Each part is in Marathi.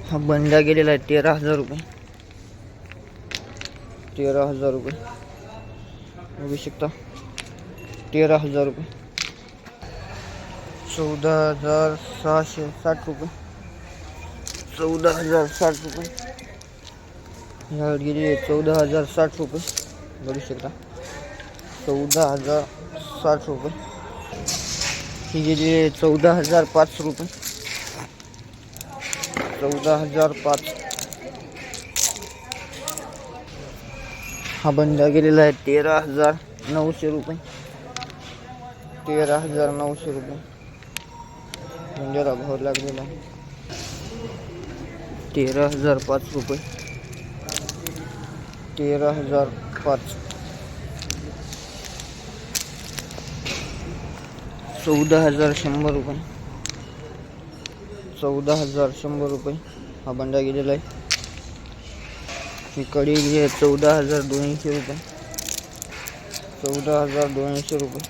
हा बंडा गेलेला आहे 13,000 रुपये. 13,000 रुपये बघू शकता. 13,000 रुपये. 14,660 रुपये. 14,060 रुपये. ह्या गेली 14,060 रुपये बघू शकता. 14,060 रुपये. ही गेली 14,005 रुपये. 14,005. हा बंदा गेलेला आहे 13,900 रुपये. 13,900 रुपये बंद्याला भाव लागलेला आहे. 13,005 रुपये. 13,005. 14,100 रुपये. 14,100 रुपये हा बंडा गेलेला आहे. ही कडी गेली आहे 14,200 रुपये. 14,200 रुपये.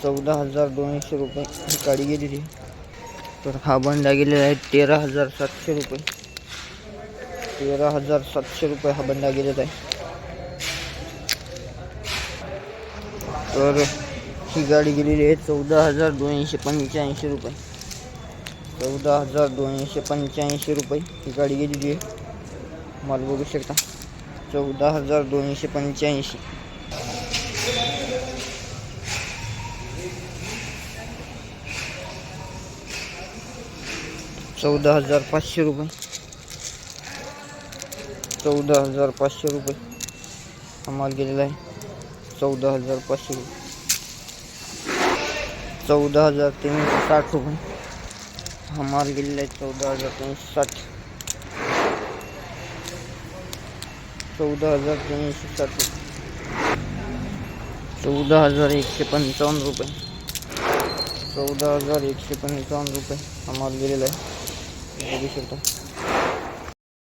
14,200 रुपये ही काडी गेलेली आहे. तर हा बंडा गेलेला आहे 13,700 रुपये. 13,700 रुपये हा बंडा गेलेला आहे. तर ही गाडी गेलेली आहे 14,285 रुपये. 14,285 रुपये ही गाडी गेलेली आहे. माल बघू शकता 14,285. 14,500 रुपये. 14,500 रुपये हा माल गेलेला आहे. 14,500 रुपये. 14,360 रुपये हा माल गेलेला आहे. 14,360. 14,360 रुपये. 14,155 रुपये. 14,155 रुपये हा माल गेलेला आहे बघू शकता.